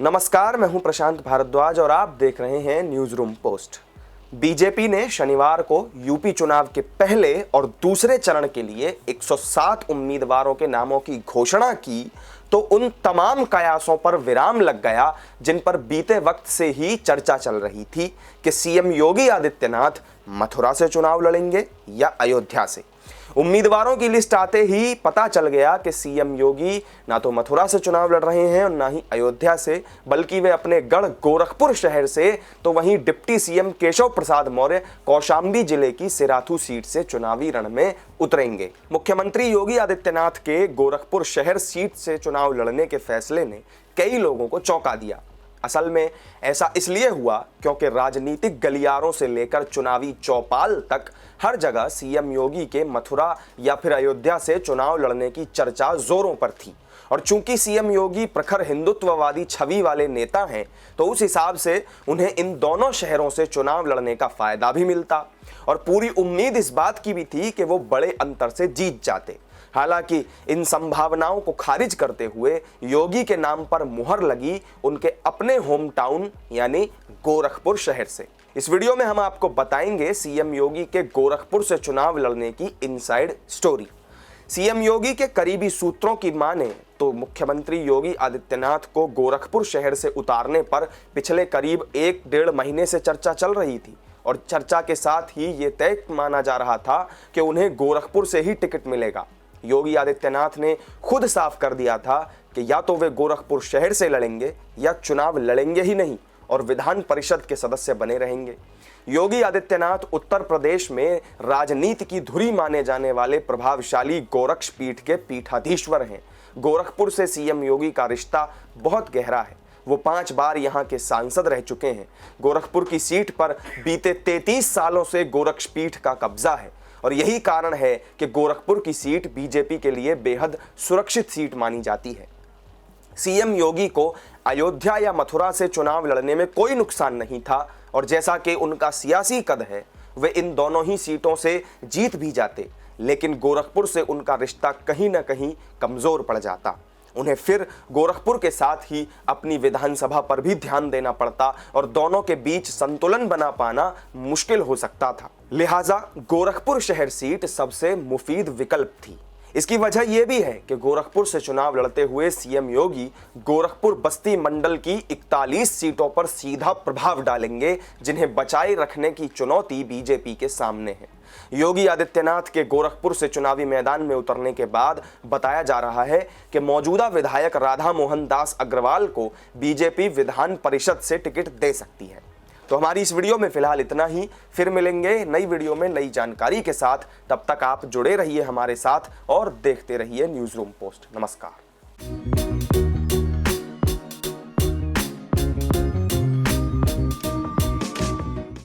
नमस्कार, मैं हूं प्रशांत भारद्वाज और आप देख रहे हैं न्यूज रूम पोस्ट। बीजेपी ने शनिवार को यूपी चुनाव के पहले और दूसरे चरण के लिए 107 उम्मीदवारों के नामों की घोषणा की तो उन तमाम कयासों पर विराम लग गया जिन पर बीते वक्त से ही चर्चा चल रही थी कि सीएम योगी आदित्यनाथ मथुरा से चुनाव लड़ेंगे या अयोध्या से। उम्मीदवारों की लिस्ट आते ही पता चल गया कि सीएम योगी ना तो मथुरा से चुनाव लड़ रहे हैं और ना ही अयोध्या से, बल्कि वे अपने गढ़ गोरखपुर शहर से तो वहीं डिप्टी सीएम केशव प्रसाद मौर्य कौशाम्बी जिले की सिराथू सीट से चुनावी रण में उतरेंगे। मुख्यमंत्री योगी आदित्यनाथ के गोरखपुर शहर सीट से चुनाव लड़ने के फैसले ने कई लोगों को चौंका दिया। असल में ऐसा इसलिए हुआ क्योंकि राजनीतिक गलियारों से लेकर चुनावी चौपाल तक हर जगह सीएम योगी के मथुरा या फिर अयोध्या से चुनाव लड़ने की चर्चा जोरों पर थी और चूंकि सीएम योगी प्रखर हिंदुत्ववादी छवि वाले नेता हैं तो उस हिसाब से उन्हें इन दोनों शहरों से चुनाव लड़ने का फायदा भी मिलता और पूरी उम्मीद इस बात की भी थी कि वो बड़े अंतर से जीत जाते। हालांकि इन संभावनाओं को खारिज करते हुए योगी के नाम पर मुहर लगी उनके अपने होम टाउन यानी गोरखपुर शहर से। इस वीडियो में हम आपको बताएंगे सीएम योगी के गोरखपुर से चुनाव लड़ने की इनसाइड स्टोरी। सीएम योगी के करीबी सूत्रों की माने तो मुख्यमंत्री योगी आदित्यनाथ को गोरखपुर शहर से उतारने पर पिछले करीब 1-1.5 महीने से चर्चा चल रही थी और चर्चा के साथ ही ये तय माना जा रहा था कि उन्हें गोरखपुर से ही टिकट मिलेगा। योगी आदित्यनाथ ने खुद साफ कर दिया था कि या तो वे गोरखपुर शहर से लड़ेंगे या चुनाव लड़ेंगे ही नहीं और विधान परिषद के सदस्य बने रहेंगे। योगी आदित्यनाथ उत्तर प्रदेश में राजनीति की धुरी माने जाने वाले प्रभावशाली गोरक्ष पीठ के पीठाधीश्वर हैं। गोरखपुर से सीएम योगी का रिश्ता बहुत गहरा है। वो 5 बार यहाँ के सांसद रह चुके हैं। गोरखपुर की सीट पर बीते 33 सालों से गोरक्ष पीठ का कब्जा है और यही कारण है कि गोरखपुर की सीट बीजेपी के लिए बेहद सुरक्षित सीट मानी जाती है। सीएम योगी को अयोध्या या मथुरा से चुनाव लड़ने में कोई नुकसान नहीं था और जैसा कि उनका सियासी कद है वे इन दोनों ही सीटों से जीत भी जाते, लेकिन गोरखपुर से उनका रिश्ता कहीं ना कहीं कमजोर पड़ जाता। उन्हें फिर गोरखपुर के साथ ही अपनी विधानसभा पर भी ध्यान देना पड़ता और दोनों के बीच संतुलन बना पाना मुश्किल हो सकता था। लिहाजा गोरखपुर शहर सीट सबसे मुफीद विकल्प थी। इसकी वजह यह भी है कि गोरखपुर से चुनाव लड़ते हुए सीएम योगी गोरखपुर बस्ती मंडल की 41 सीटों पर सीधा प्रभाव डालेंगे, जिन्हें बचाए रखने की चुनौती बीजेपी के सामने है। योगी आदित्यनाथ के गोरखपुर से चुनावी मैदान में उतरने के बाद बताया जा रहा है कि मौजूदा विधायक राधा मोहन दास अग्रवाल को बीजेपी विधान परिषद से टिकट दे सकती है। तो हमारी इस वीडियो में फिलहाल इतना ही। फिर मिलेंगे नई वीडियो में नई जानकारी के साथ। तब तक आप जुड़े रहिए हमारे साथ और देखते रहिए न्यूज रूम पोस्ट। नमस्कार।